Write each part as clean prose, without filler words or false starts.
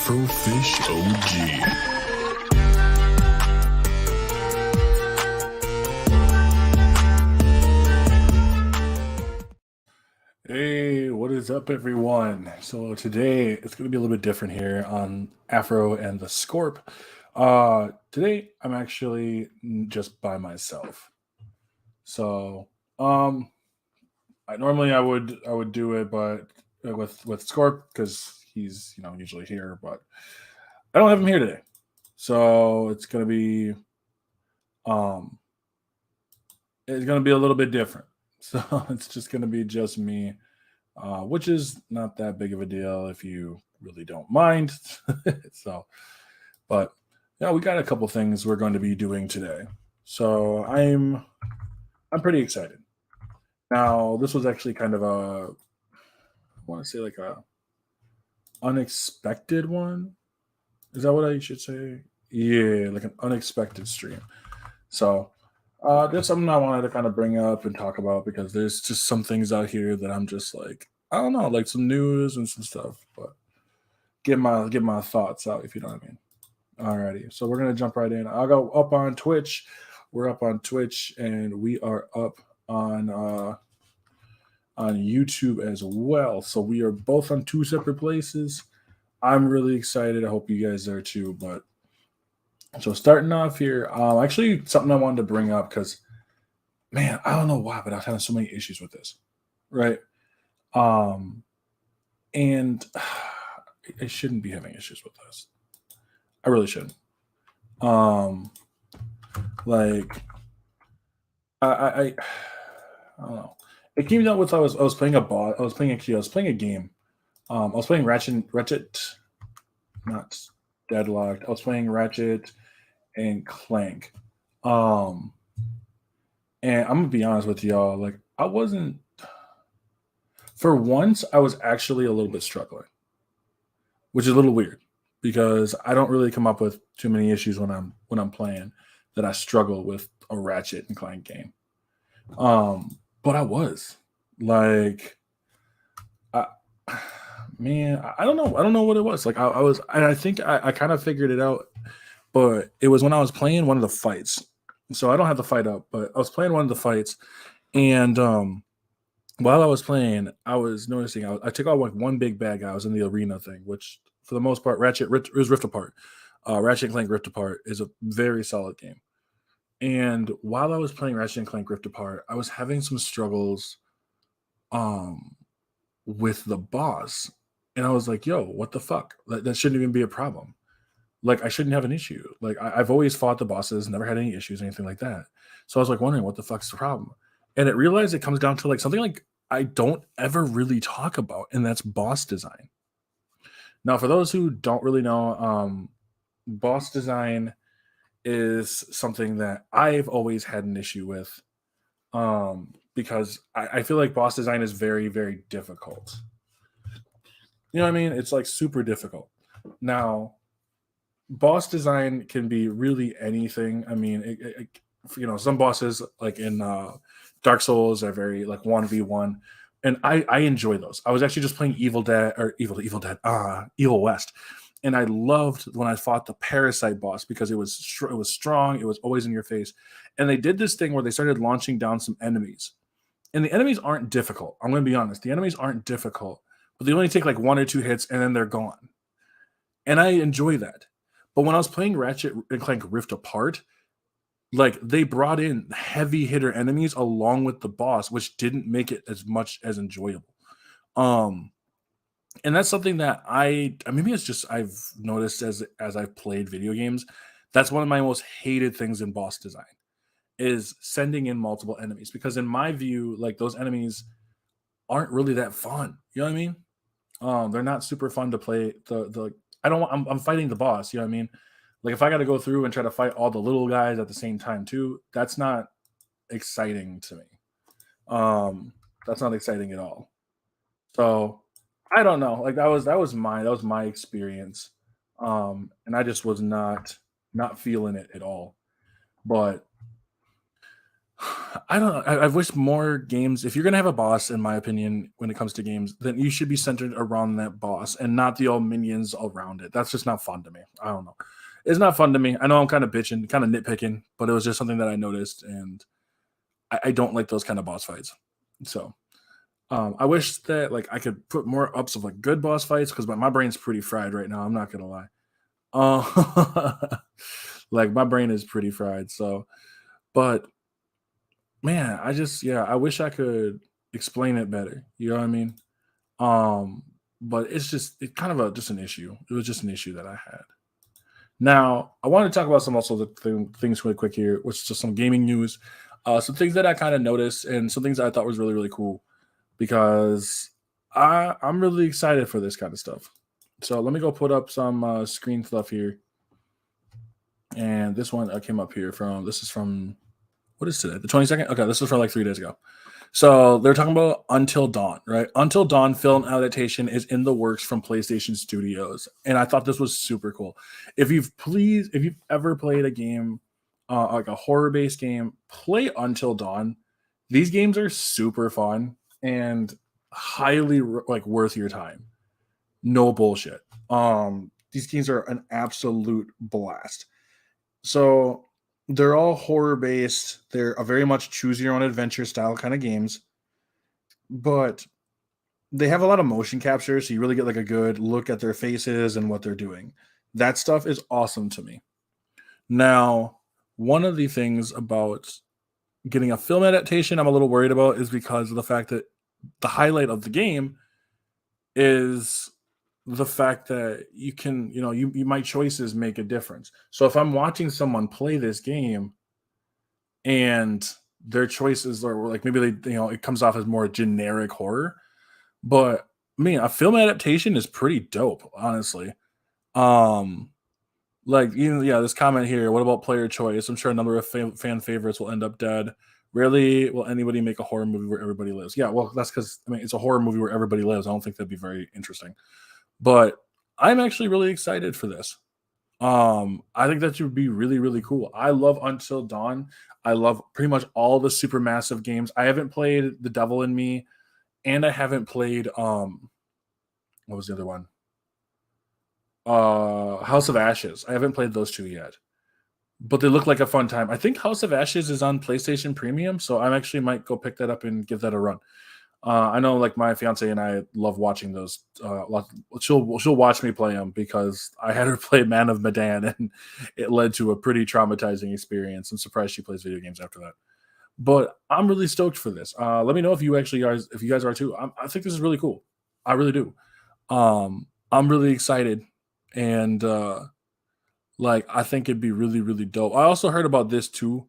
Afro Fish OG. Hey, what is up, everyone? So today it's going to be a little bit different here on Afro and the Scorp. Today I'm actually just by myself. So, I normally I would do it, but with Scorp because he's usually here, but I don't have him here today. So um it's gonna be a little bit different. So it's just gonna be just me, which is not that big of a deal if you really don't mind. So, but yeah, we got a couple things we're going to be doing today. So I'm pretty excited. Now, this was actually kind of I want to say like a unexpected one. Is that what I should say? Yeah, like an unexpected stream. So, there's something I wanted to kind of bring up and talk about because there's just some things out here that I'm just like, I don't know, like some news and some stuff, but get my thoughts out if you know what I mean. Alrighty, so we're gonna jump right in. I'll go up on Twitch. We're up on Twitch and we are up on YouTube as well. So we are both on two separate places. I'm really excited. I hope you guys are too. But so starting off here, actually something I wanted to bring up because man, I don't know why, but I've had so many issues with this, right? Um, and I shouldn't be having issues with this. I really shouldn't. Um, like I don't know. It came down with I was playing a bot. I was playing a game. I was playing Ratchet, not Deadlocked. I was playing Ratchet and Clank. Um, and I'm gonna be honest with y'all. Like I wasn't for once. I was actually a little bit struggling, which is a little weird because I don't really come up with too many issues when I'm playing that I struggle with a Ratchet and Clank game. But I was like, I, man, I don't know. I don't know what it was. Like I was, and I think I kind of figured it out, but it was when I was playing one of the fights. So I don't have the fight up, but I was playing one of the fights, and while I was playing, I was noticing I took out like one big bad guy. I was in the arena thing, which for the most part, is Rift Apart. Ratchet and Clank Rift Apart is a very solid game. And while I was playing Ratchet and Clank Rift Apart, I was having some struggles um with the boss. And I was like, yo, what the fuck? That shouldn't even be a problem. Like I shouldn't have an issue. Like I've always fought the bosses, never had any issues, anything like that. So I was like wondering what the fuck's the problem. And it realized it comes down to like something like I don't ever really talk about, and that's boss design. Now, for those who don't really know, boss design is something that I've always had an issue with, because I feel like boss design is very, very difficult. You know what I mean? It's like super difficult. Now, boss design can be really anything. I mean, some bosses like in Dark Souls are very like 1v1, and I enjoy those. I was actually just playing Evil Dead, Evil West, and I loved when I fought the Parasite boss because it was strong, it was always in your face, and they did this thing where they started launching down some enemies, and the enemies aren't difficult. I'm going to be honest, the enemies aren't difficult, but they only take like one or two hits and then they're gone, and I enjoy that. But when I was playing Ratchet and Clank Rift Apart, like they brought in heavy hitter enemies along with the boss, which didn't make it as much as enjoyable. Um, and that's something that maybe it's just I've noticed as I've played video games. That's one of my most hated things in boss design is sending in multiple enemies because in my view, like those enemies aren't really that fun. You know what I mean? They're not super fun to play. The I don't want, I'm fighting the boss. You know what I mean? Like if I got to go through and try to fight all the little guys at the same time too, that's not exciting to me. That's not exciting at all. So I don't know. Like that was my experience. And I just was not feeling it at all. But I don't know. I wish more games. If you're gonna have a boss, in my opinion, when it comes to games, then you should be centered around that boss and not the old minions around it. That's just not fun to me. I don't know. It's not fun to me. I know I'm kind of bitching, kind of nitpicking, but it was just something that I noticed, and I don't like those kind of boss fights. So I wish that like I could put more ups of like good boss fights because my brain's pretty fried right now. I'm not gonna lie. Like my brain is pretty fried. So, but man, I wish I could explain it better. You know what I mean? But it kind of just an issue. It was just an issue that I had. Now, I want to talk about some also things really quick here, which is just some gaming news. Some things that I kind of noticed and some things that I thought was really, really cool because I'm really excited for this kind of stuff. So let me go put up some screen stuff here. And this one came up here this is from, what is today? The 22nd? Okay, this was from like 3 days ago. So they're talking about Until Dawn, right? Until Dawn film adaptation is in the works from PlayStation Studios, and I thought this was super cool. If you've ever played a game, like a horror-based game, play Until Dawn. These games are super fun and highly like worth your time. No bullshit. These games are an absolute blast. So they're all horror based. They're a very much choose your own adventure style kind of games, but they have a lot of motion capture, so you really get like a good look at their faces and what they're doing. That stuff is awesome to me. Now, one of the things about getting a film adaptation I'm a little worried about is because of the fact that the highlight of the game is the fact that my choices make a difference. So if I'm watching someone play this game and their choices are like maybe it comes off as more generic horror, but I mean a film adaptation is pretty dope, honestly. Um this comment here, what about player choice? I'm sure a number of fan favorites will end up dead. Rarely will anybody make a horror movie where everybody lives. Yeah, well, that's because it's a horror movie where everybody lives. I don't think that'd be very interesting. But I'm actually really excited for this. I think that would be really, really cool. I love Until Dawn. I love pretty much all the super massive games. I haven't played The Devil in Me, and I haven't played what was the other one? House of Ashes. I haven't played those two yet. But they look like a fun time. I think House of Ashes is on PlayStation Premium, so I actually might go pick that up and give that a run. I know, like my fiance and I love watching those. She'll watch me play them because I had her play Man of Medan, and it led to a pretty traumatizing experience. I'm surprised she plays video games after that. But I'm really stoked for this. Let me know if you guys are too. I think this is really cool. I really do. I'm really excited, and like I think it'd be really, really dope. I also heard about this too.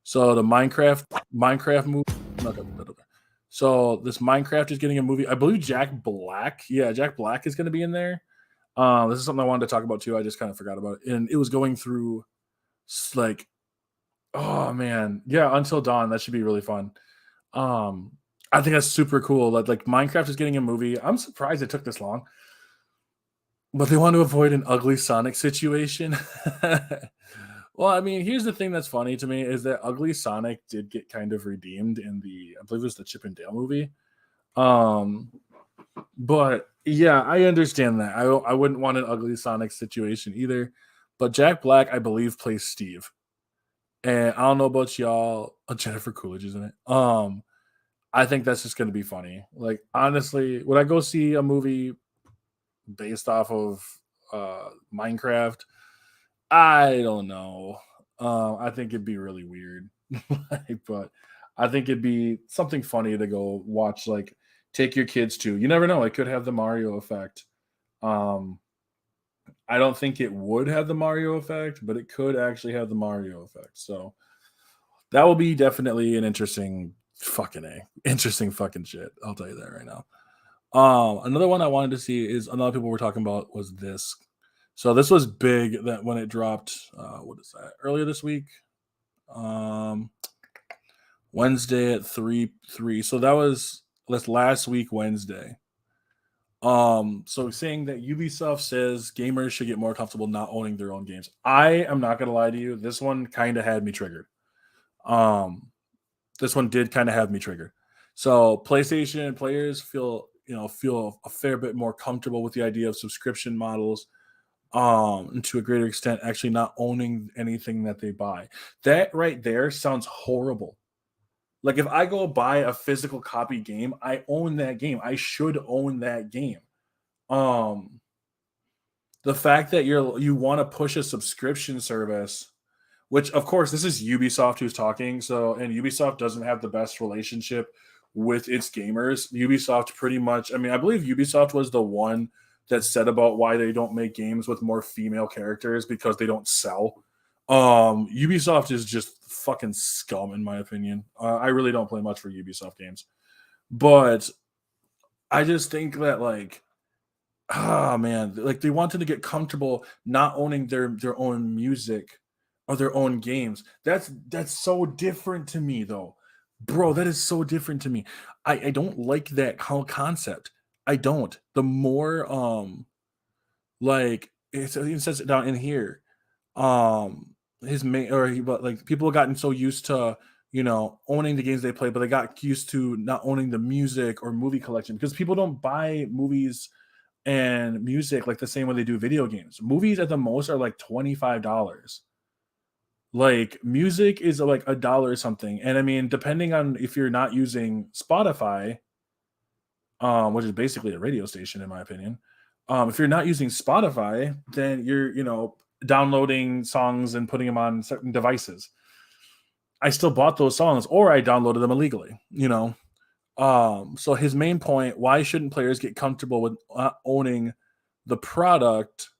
So the Minecraft movie. Okay. So this Minecraft is getting a movie. I believe Jack Black. Yeah, Jack Black is going to be in there. This is something I wanted to talk about too. I just kind of forgot about it, and it was going through like, oh man, yeah, Until Dawn. That should be really fun. I think that's super cool. Like Minecraft is getting a movie. I'm surprised it took this long, but they want to avoid an ugly Sonic situation. Well, I mean, here's the thing that's funny to me is that Ugly Sonic did get kind of redeemed in I believe it was the Chip and Dale movie. Um, but yeah, I understand that. I wouldn't want an Ugly Sonic situation either. But Jack Black, I believe, plays Steve. And I don't know about y'all. Jennifer Coolidge is in it. I think that's just gonna be funny. Like, honestly, would I go see a movie based off of Minecraft? I don't know. I think it'd be really weird, but I think it'd be something funny to go watch. Like, take your kids to. You never know; it could have the Mario effect. Um, I don't think it would have the Mario effect, but it could actually have the Mario effect. So that will be definitely an interesting fucking shit. I'll tell you that right now. Another one I wanted to see is another people were talking about was this. So this was big that when it dropped, what is that? Earlier this week, um, Wednesday at 3. So that was this last week Wednesday. So saying that Ubisoft says gamers should get more comfortable not owning their own games. I am not gonna lie to you, this one kind of had me triggered. Um, this one did kind of have me triggered. So PlayStation players feel a fair bit more comfortable with the idea of subscription models, and to a greater extent actually not owning anything that they buy. That right there sounds horrible. Like if I go buy a physical copy game, I own that game. I should own that game. Um the fact that you want to push a subscription service, which of course this is Ubisoft who's talking, so and Ubisoft doesn't have the best relationship with its gamers. Ubisoft pretty much, I mean, I believe Ubisoft was the one that said about why they don't make games with more female characters because they don't sell. Ubisoft is just fucking scum in my opinion. I really don't play much for Ubisoft games, but I just think that like, ah man, like they wanted to get comfortable not owning their own music or their own games. That's so different to me though. Bro, that is so different to me. I don't like that whole concept. I don't. The more like it says it down in here. His main or he but like people have gotten so used to owning the games they play, but they got used to not owning the music or movie collection because people don't buy movies and music like the same way they do video games. Movies at the most are like $25. Like music is like $1 or something. And I mean, depending on if you're not using Spotify, which is basically a radio station in my opinion. If you're not using Spotify, then you're, downloading songs and putting them on certain devices. I still bought those songs or I downloaded them illegally. So his main point, why shouldn't players get comfortable with owning the product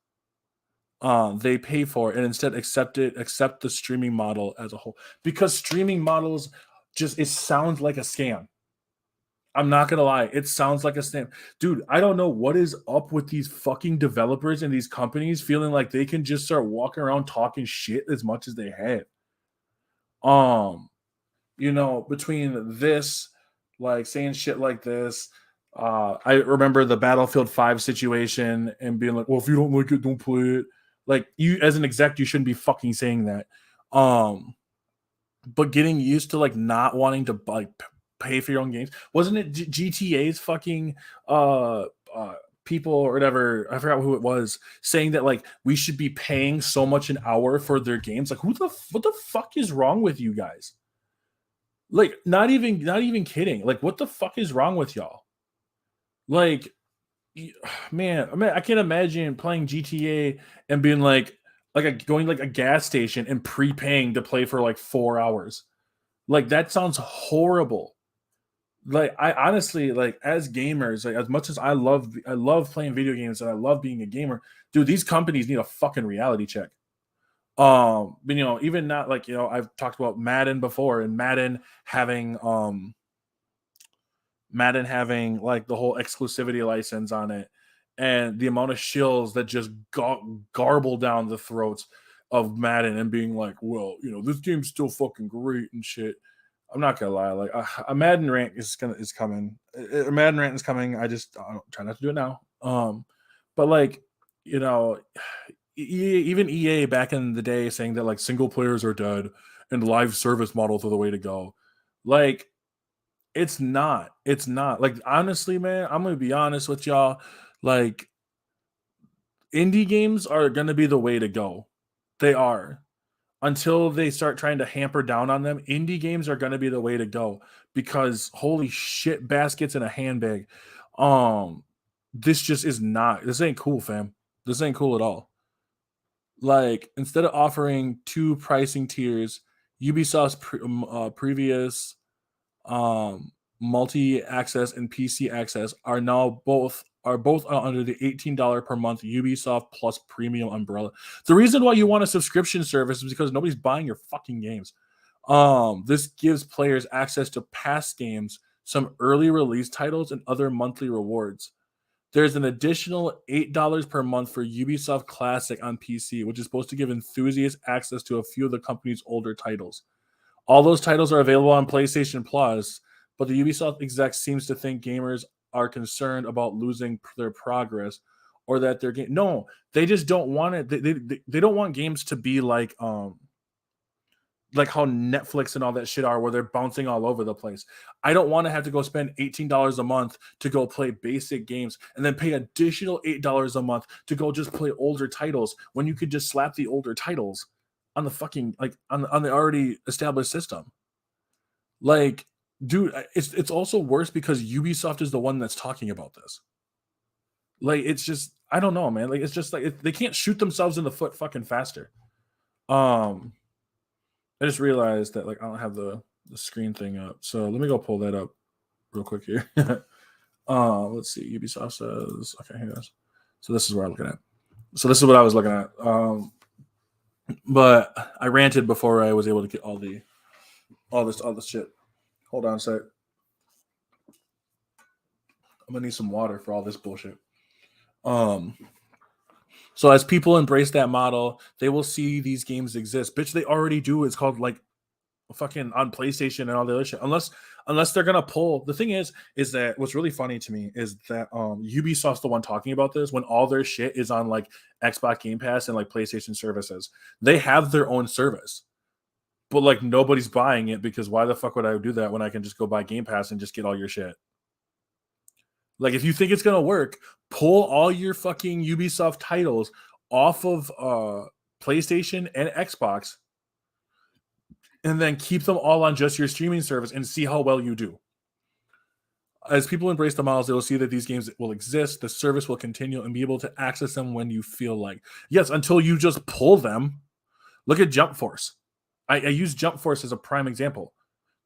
they pay for and instead accept the streaming model as a whole? Because streaming models it sounds like a scam. I'm not gonna lie, it sounds like a scam. Dude, I don't know what is up with these fucking developers and these companies feeling like they can just start walking around talking shit as much as they have. Um, between this, like saying shit like this. I remember the Battlefield 5 situation and being like, well, if you don't like it, don't play it. Like you as an exec, you shouldn't be fucking saying that. But getting used to like not wanting to like pay for your own games. Wasn't it GTA's fucking uh uh people or whatever, I forgot who it was, saying that like we should be paying so much an hour for their games? Like what the fuck is wrong with you guys? Like not even kidding. Like what the fuck is wrong with y'all? Like man, I can't imagine playing GTA and being going like a gas station and prepaying to play for like 4 hours. Like that sounds horrible. Like I honestly like as gamers, like as much as I love playing video games and I love being a gamer, dude, these companies need a fucking reality check. But even not like, I've talked about Madden before and Madden having like the whole exclusivity license on it and the amount of shills that just garble down the throats of Madden and being like, well, this game's still fucking great and shit. I'm not gonna lie, like a Madden rant is coming. A Madden rant is coming. I don't try not to do it now. But like, you know, even EA back in the day saying that like single players are dead and live service models are the way to go. Like, it's not. It's not. Like honestly, man, I'm gonna be honest with y'all. Like indie games are gonna be the way to go. They are. Until they start trying to hamper down on them, indie games are gonna be the way to go because holy shit, baskets in a handbag. Um, this just is not. This ain't cool, fam. This ain't cool at all. Like instead of offering two pricing tiers, Ubisoft's previous um, multi access and PC access are both under the $18 per month Ubisoft Plus premium umbrella. The reason why you want a subscription service is because nobody's buying your fucking games. This gives players access to past games, some early release titles, and other monthly rewards. There's an additional $8 per month for Ubisoft Classic on PC, which is supposed to give enthusiasts access to a few of the company's older titles. All those titles are available on PlayStation Plus, but the Ubisoft exec seems to think gamers are concerned about losing their progress or that their game. No, they just don't want it. They don't want games to be like like how Netflix and all that shit are, where they're bouncing all over the place. I don't want to have to go spend $18 a month to go play basic games and then pay additional $8 a month to go just play older titles when you could just slap the older titles on the fucking like on the already established system. Like, dude, it's also worse because Ubisoft is the one that's talking about this. Like, it's just I don't know, man. Like, it's just like they can't shoot themselves in the foot fucking faster. I just realized that like I don't have the screen thing up, so let me go pull that up real quick here. Let's see. Ubisoft says okay. Here it is. So this is what I'm looking at. So this is what I was looking at. But I ranted before I was able to get all this shit. Hold on a sec. I'm gonna need some water for all this bullshit. So as people embrace that model, they will see these games exist. Bitch, they already do. It's called like fucking on PlayStation and all the other shit. Unless they're gonna pull. The thing is that what's really funny to me is that Ubisoft's the one talking about this when all their shit is on like Xbox Game Pass and like PlayStation services. They have their own service. But like nobody's buying it because why the fuck would I do that when I can just go buy Game Pass and just get all your shit? Like if you think it's gonna work, pull all your fucking Ubisoft titles off of PlayStation and Xbox, and then keep them all on just your streaming service and see how well you do. As people embrace the models, they will see that these games will exist, the service will continue, and be able to access them when you feel like. Yes, until you just pull them. Look at Jump Force. I use Jump Force as a prime example.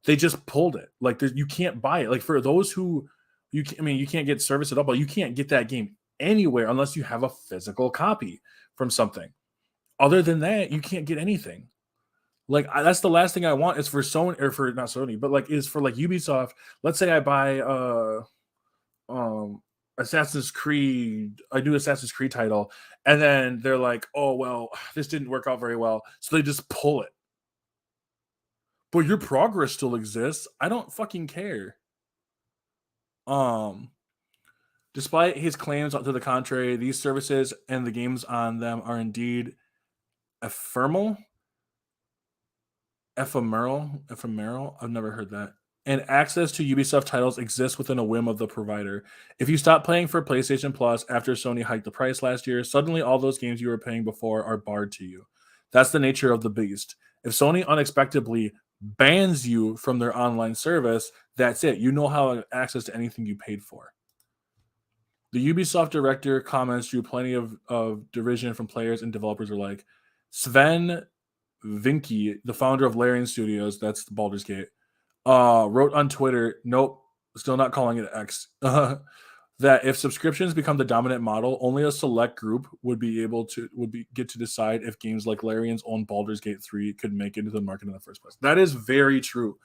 They just pulled it. Like you can't buy it. Like for those who you can't get service at all, but you can't get that game anywhere unless you have a physical copy from something. Other than that, you can't get anything. Like that's the last thing I want is for Sony or for not Sony, but like is for like Ubisoft. Let's say I buy Assassin's Creed, a new Assassin's Creed title, and then they're like, oh well, this didn't work out very well, so they just pull it. But your progress still exists. I don't fucking care. Despite his claims to the contrary, these services and the games on them are indeed ephemeral. Ephemeral. I've never heard that. And access to Ubisoft titles exists within a whim of the provider. If you stop paying for PlayStation Plus after Sony hiked the price last year, suddenly all those games you were paying before are barred to you. That's the nature of the beast. If Sony unexpectedly bans you from their online service, that's it. You know how access to anything you paid for. The Ubisoft director comments drew plenty of derision from players and developers alike. Sven Vinky, the founder of Larian Studios, that's Baldur's Gate, wrote on Twitter, nope, still not calling it X, that if subscriptions become the dominant model, only a select group would get to decide if games like Larian's own Baldur's Gate 3 could make it into the market in the first place. That is very true.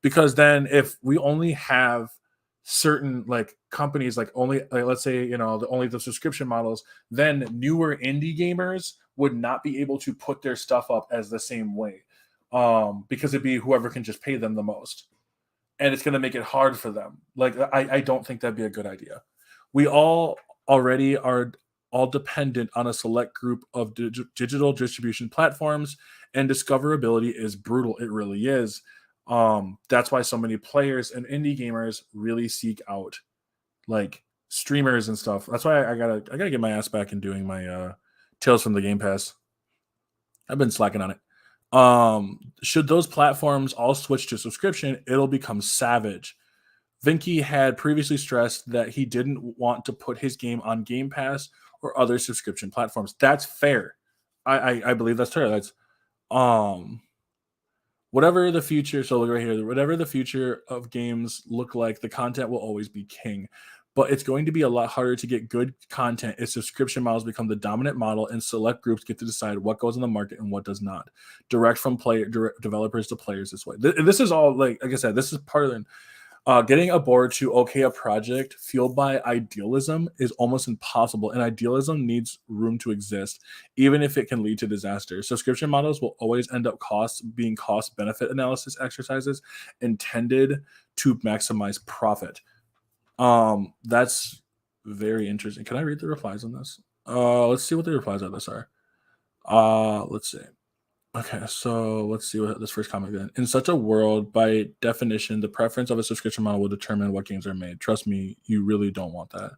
Because then if we only have certain like companies like only like, let's say only the subscription models, then newer indie gamers would not be able to put their stuff up as the same way because it'd be whoever can just pay them the most, and it's going to make it hard for them. Like I don't think that'd be a good idea. We all already are all dependent on a select group of digital distribution platforms, and discoverability is brutal. It really is. That's why so many players and indie gamers really seek out like streamers and stuff. That's why I gotta get my ass back in doing my Tales from the Game Pass. I've been slacking on it. Should those platforms all switch to subscription, it'll become savage. Vinky had previously stressed that he didn't want to put his game on Game Pass or other subscription platforms. That's fair. I believe that's fair. That's whatever the future. So look right here. Whatever the future of games look like, the content will always be king. But it's going to be a lot harder to get good content if subscription models become the dominant model and select groups get to decide what goes in the market and what does not. Direct from developers to players this way. This is all like I said, this is part of getting a board to okay a project fueled by idealism is almost impossible, and idealism needs room to exist, even if it can lead to disaster. Subscription models will always end up being cost-benefit analysis exercises intended to maximize profit. That's very interesting. Can I read the replies on this? Let's see what the replies on this are. Let's see. Okay, so let's see what this first comment again. In such a world, by definition, the preference of a subscription model will determine what games are made. Trust me, you really don't want that.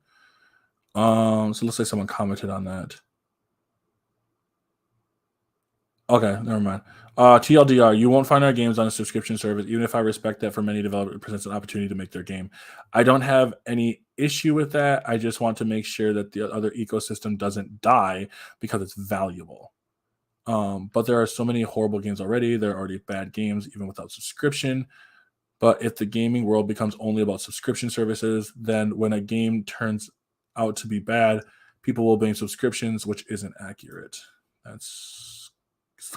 So let's say someone commented on that. Okay, never mind. TLDR, you won't find our games on a subscription service, even if I respect that for many developers it presents an opportunity to make their game. I don't have any issue with that. I just want to make sure that the other ecosystem doesn't die because it's valuable. But there are so many horrible games already. There are already bad games, even without subscription. But if the gaming world becomes only about subscription services, then when a game turns out to be bad, people will blame subscriptions, which isn't accurate. That's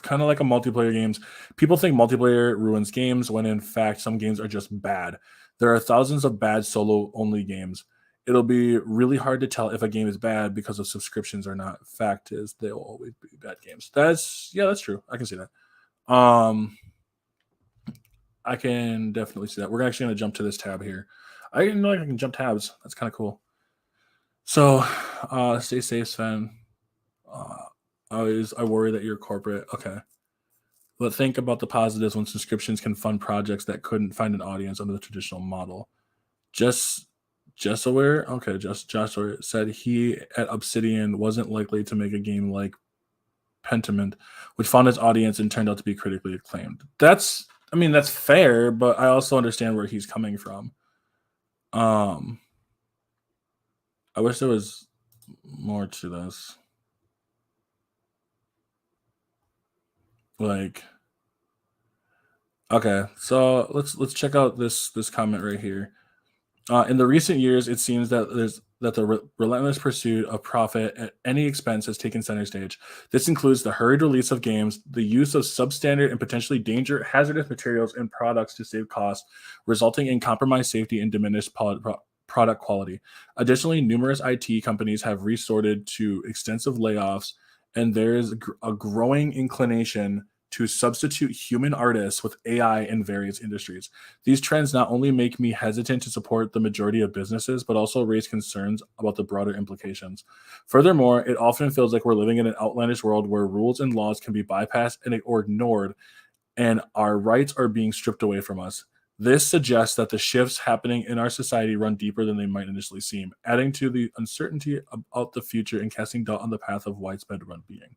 kind of like a multiplayer games. People think multiplayer ruins games when in fact some games are just bad. There are thousands of bad solo only games. It'll be really hard to tell if a game is bad because of subscriptions or not. Fact is, they'll always be bad games. That's true. I can see that. I can definitely see that. We're actually going to jump to this tab here. I didn't know I can jump tabs. That's kind of cool. So, stay safe, Sven. I worry that you're corporate. Okay. But think about the positives when subscriptions can fund projects that couldn't find an audience under the traditional model. Just just aware. Okay, just Joshua said he at Obsidian wasn't likely to make a game like Pentiment, which found its audience and turned out to be critically acclaimed. That's fair, but I also understand where he's coming from. Um, I wish there was more to this. Like, okay, so let's check out this comment right here. In the recent years, it seems that the relentless pursuit of profit at any expense has taken center stage. This includes the hurried release of games, the use of substandard and potentially hazardous materials and products to save costs, resulting in compromised safety and diminished product quality. Additionally, numerous IT companies have resorted to extensive layoffs, and there is a growing inclination to substitute human artists with AI in various industries. These trends not only make me hesitant to support the majority of businesses, but also raise concerns about the broader implications. Furthermore, it often feels like we're living in an outlandish world where rules and laws can be bypassed or ignored, and our rights are being stripped away from us. This suggests that the shifts happening in our society run deeper than they might initially seem, adding to the uncertainty about the future and casting doubt on the path of widespread well-being.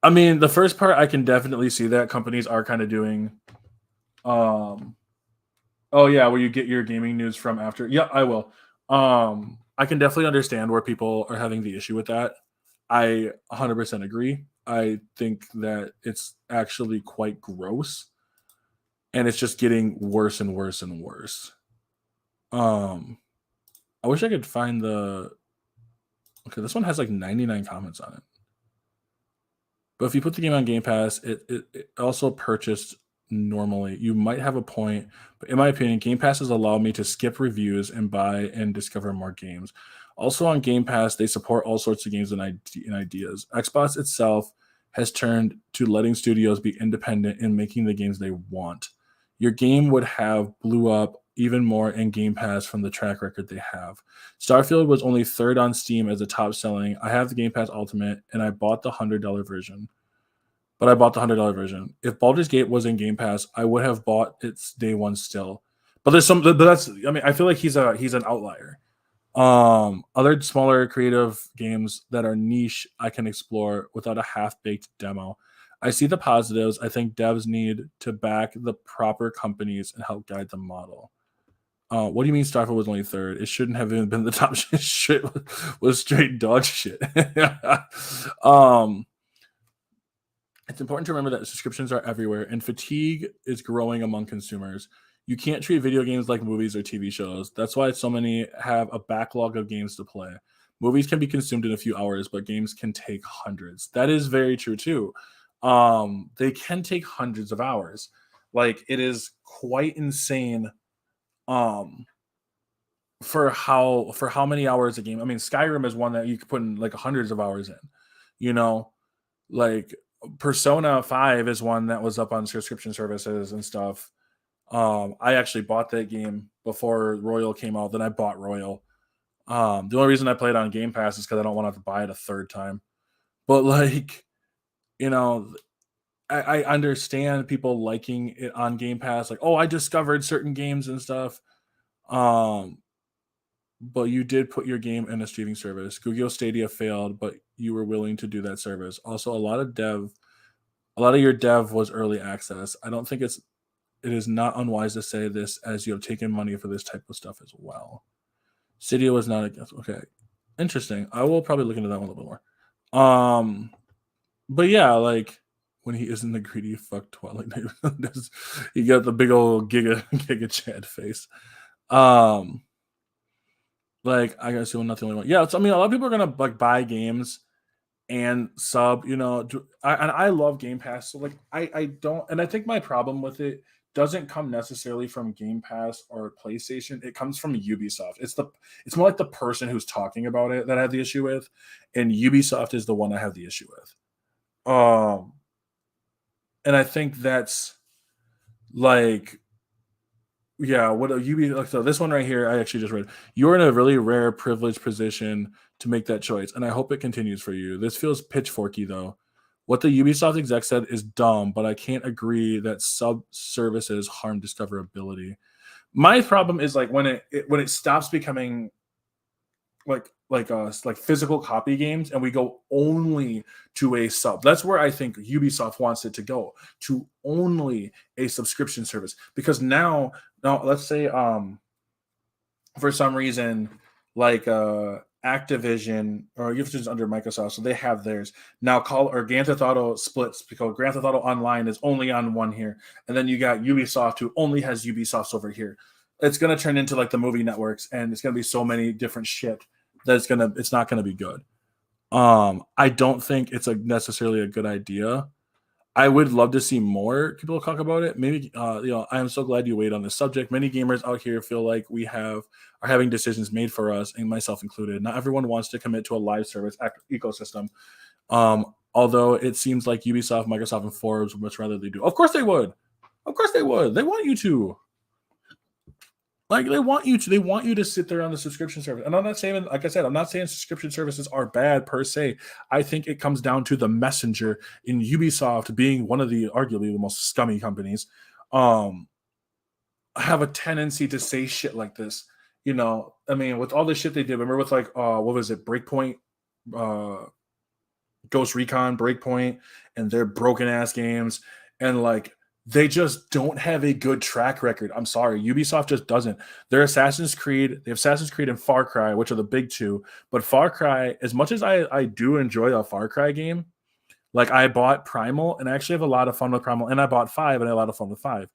I mean, the first part I can definitely see that companies are kind of doing. Um, oh yeah, where you get your gaming news from after. Yeah, I will. I can definitely understand where people are having the issue with that. I 100% agree. I think that it's actually quite gross, and it's just getting worse and worse and worse. Um, I wish I could find the. Okay, this one has like 99 comments on it. But if you put the game on Game Pass, it also purchased normally. You might have a point, but in my opinion, Game Pass has allowed me to skip reviews and buy and discover more games. Also on Game Pass, they support all sorts of games and ideas. Xbox itself has turned to letting studios be independent in making the games they want. Your game would have blew up even more in Game Pass from the track record they have. Starfield was only third on Steam as a top selling. I have the Game Pass Ultimate and I bought the $100 version. But I bought the $100 version. If Baldur's Gate was in Game Pass, I would have bought its day one still. But I feel like he's an outlier. Other smaller creative games that are niche I can explore without a half-baked demo. I see the positives. I think devs need to back the proper companies and help guide the model. What do you mean Starfield was only third? It shouldn't have even been the top shit. Was straight dog shit. It's important to remember that subscriptions are everywhere and fatigue is growing among consumers. You can't treat video games like movies or TV shows. That's why so many have a backlog of games to play. Movies can be consumed in a few hours, but games can take hundreds. That is very true too. They can take hundreds of hours. Like it is quite insane for how many hours a game. I mean, Skyrim is one that you could put in like hundreds of hours in. You know, like Persona 5 is one that was up on subscription services and stuff. I actually bought that game before Royal came out. Then I bought Royal. The only reason I played on Game Pass is because I don't want to have to buy it a third time. But like, you know, I understand people liking it on Game Pass, like, oh, I discovered certain games and stuff. Um, but you did put your game in a streaming service. Google Stadia failed, but you were willing to do that service. Also, a lot of your dev was early access. I don't think it is not unwise to say this as you have taken money for this type of stuff as well. Stadia was not against. Okay, interesting. I will probably look into that one a little bit more. But yeah, like when he isn't the greedy fuck Twilight Knight, he got the big old Giga Chad face. Um, like I guess you're not the only one. Yeah, so, I mean, a lot of people are gonna like buy games and sub. And I love Game Pass. So like I don't, and I think my problem with it doesn't come necessarily from Game Pass or PlayStation. It comes from Ubisoft. It's more like the person who's talking about it that I have the issue with, and Ubisoft is the one I have the issue with. And I think that's like, yeah, what a UB like, so this one right here, I actually just read. You're in a really rare privileged position to make that choice, and I hope it continues for you. This feels pitchforky though. What the Ubisoft exec said is dumb, but I can't agree that sub services harm discoverability. My problem is like when it stops becoming like physical copy games and we go only to a sub. That's where I think Ubisoft wants it to go, to only a subscription service. Because now let's say for some reason like Activision or Activision's under Microsoft, so they have theirs. Now Call or Grand Theft Auto splits because Grand Theft Auto Online is only on one here, and then you got Ubisoft who only has Ubisoft's over here. It's gonna turn into like the movie networks, and it's gonna be so many different shit that it's not gonna be good. I don't think it's necessarily a good idea. I would love to see more people talk about it. Maybe I am so glad you weighed on this subject. Many gamers out here feel like are having decisions made for us, and myself included. Not everyone wants to commit to a live service ecosystem. Although it seems like Ubisoft, Microsoft, and Forbes would much rather they do. Of course they would. Of course they would. They want you to. Like they want you to. They want you to sit there on the subscription service. And I'm not saying, like I said, I'm not saying subscription services are bad per se. I think it comes down to the messenger in Ubisoft being one of the arguably the most scummy companies. Um, have a tendency to say shit like this. I mean, with all the shit they did, remember with like what was it, Breakpoint, uh Ghost Recon, Breakpoint, and their broken ass games, and like they just don't have a good track record. I'm sorry, Ubisoft just doesn't. They have Assassin's Creed and Far Cry, which are the big two. But Far Cry, as much as I do enjoy a Far Cry game, like I bought Primal and I actually have a lot of fun with Primal, and I bought 5 and I had a lot of fun with 5.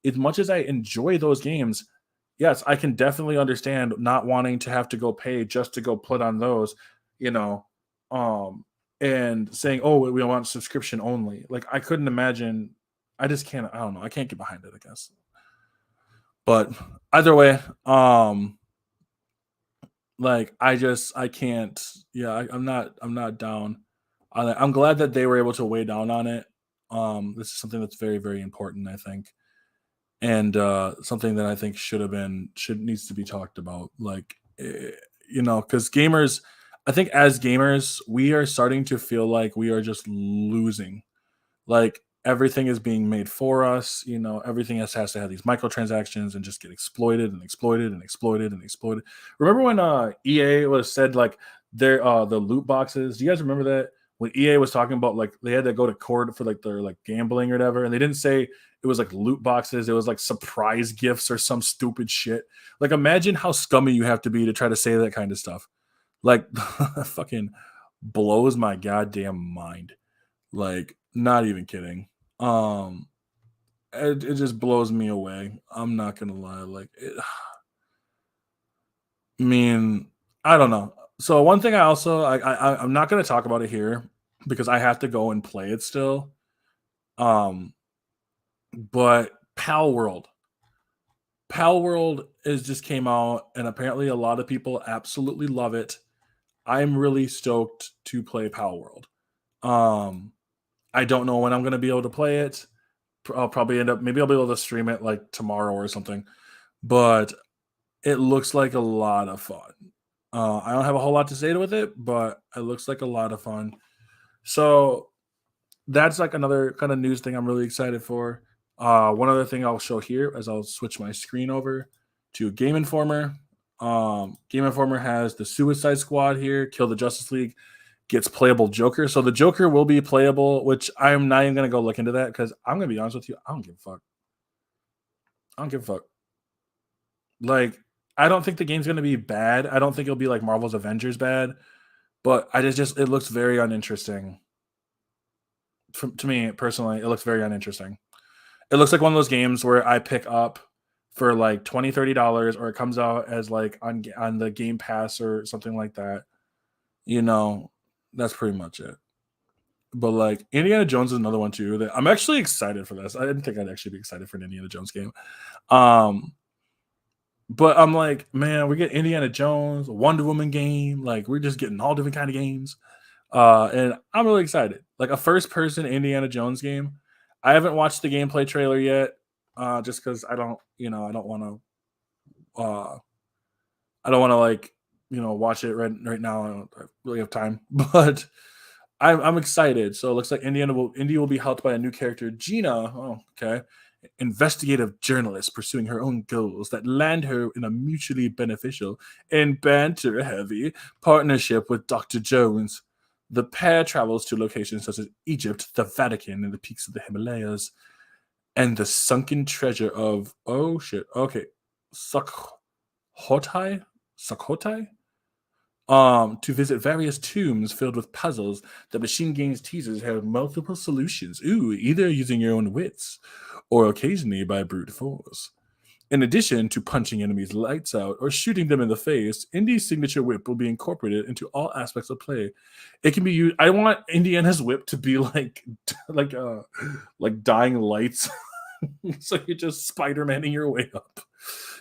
As much as I enjoy those games, yes, I can definitely understand not wanting to have to go pay just to go put on those, you know, um, and saying, "Oh, we want subscription only." Like I couldn't imagine. I just can't. I don't know. I can't get behind it, I guess. But either way, like I can't. Yeah, I'm not down on it. I'm glad that they were able to weigh down on it. This is something that's very very important, I think, and something that I think should needs to be talked about. Like, because gamers, I think as gamers, we are starting to feel like we are just losing. Like everything is being made for us. Everything has to have these microtransactions and just get exploited and exploited and exploited and exploited. Remember when EA was said like the loot boxes? Do you guys remember that? When EA was talking about like they had to go to court for like their like gambling or whatever, and they didn't say it was like loot boxes, it was like surprise gifts or some stupid shit. Like imagine how scummy you have to be to try to say that kind of stuff. Like fucking blows my goddamn mind. Like not even kidding. Um it just blows me away. I'm not gonna lie. I mean, I don't know. So one thing I also I'm not gonna talk about it here because I have to go and play it still. Um, but Pal World is just came out, and apparently a lot of people absolutely love it. I'm really stoked to play Pal World. Um, I don't know when I'm gonna be able to play it. I'll probably maybe I'll be able to stream it like tomorrow or something. But it looks like a lot of fun. I don't have a whole lot to say with it, but it looks like a lot of fun. So that's like another kind of news thing I'm really excited for. One other thing I'll show here as I'll switch my screen over to Game Informer. Game Informer has the Suicide Squad here, Kill the Justice League, gets playable Joker. So the Joker will be playable, which I'm not even gonna go look into that because I'm gonna be honest with you, I don't give a fuck. I don't give a fuck. Like, I don't think the game's gonna be bad. I don't think it'll be like Marvel's Avengers bad, but I just it looks very uninteresting. To me personally, it looks very uninteresting. It looks like one of those games where I pick up for like $20, $30, or it comes out as like on the Game Pass or something like that. You know, that's pretty much it. But like Indiana Jones is another one too that I'm actually excited for this. I didn't think I'd actually be excited for an Indiana Jones game. Um, but I'm like, man, we get Indiana Jones, Wonder Woman game. Like we're just getting all different kind of games. And I'm really excited. Like a first person Indiana Jones game. I haven't watched the gameplay trailer yet, just because I don't, I don't want to like, watch it right now. I don't really have time, but I'm excited. So it looks like Indy will be helped by a new character, Gina. Oh, okay. Investigative journalist pursuing her own goals that land her in a mutually beneficial and banter heavy partnership with Dr. Jones. The pair travels to locations such as Egypt, the Vatican, and the peaks of the Himalayas, and the sunken treasure of Sukhothai, Sukhothai, to visit various tombs filled with puzzles. The Machine Games teasers have multiple solutions. Ooh, either using your own wits, or occasionally by brute force. In addition to punching enemies lights out or shooting them in the face, Indy's signature whip will be incorporated into all aspects of play. It can be used. I want Indiana's whip to be like, like dying lights, so you're just Spider-Maning your way up.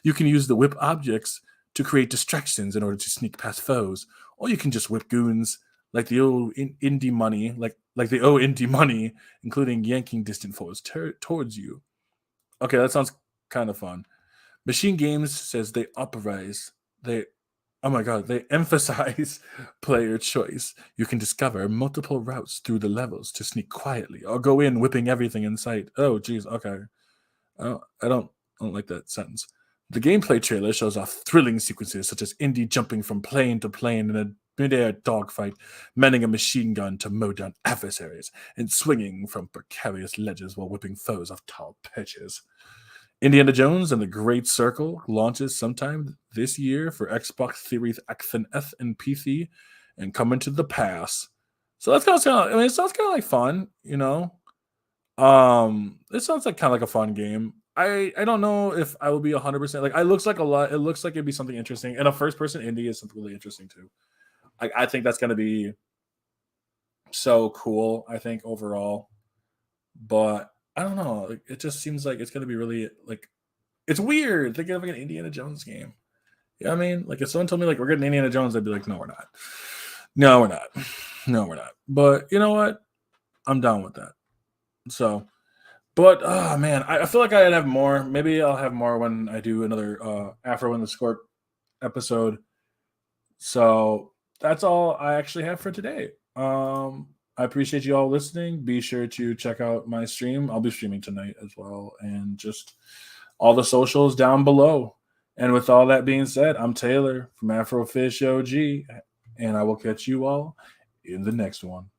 You can use the whip objects to create distractions in order to sneak past foes, or you can just whip goons like the old indie money, like the old indie money, including yanking distant foes towards you. Okay, that sounds kind of fun. Machine Games says they oh my god, they emphasize player choice. You can discover multiple routes through the levels to sneak quietly or go in whipping everything in sight. Oh geez, okay. I don't like that sentence. The gameplay trailer shows off thrilling sequences such as Indy jumping from plane to plane in a mid-air dogfight, manning a machine gun to mow down adversaries, and swinging from precarious ledges while whipping foes off tall perches. Indiana Jones and the Great Circle launches sometime this year for Xbox Series X and S and PC, and coming to the pass. So that's kind of, I mean, it sounds kind of like fun, It sounds like kind of like a fun game. I don't know if I will be 100% like. It looks like a lot. It looks like it'd be something interesting, and a first person indie is something really interesting too. I think that's gonna be so cool. I think overall, but I don't know. It just seems like it's gonna be really like it's weird thinking of like an Indiana Jones game. You know what I mean? Like if someone told me like we're getting Indiana Jones, I'd be like, no, we're not. No, we're not. No, we're not. But you know what? I'm down with that. So, but oh man, I feel like I'd have more. Maybe I'll have more when I do another Afro in the Scorp episode. So that's all I actually have for today. I appreciate you all listening. Be sure to check out my stream. I'll be streaming tonight as well, and just all the socials down below. And with all that being said, I'm Taylor from Afrofish OG, and I will catch you all in the next one.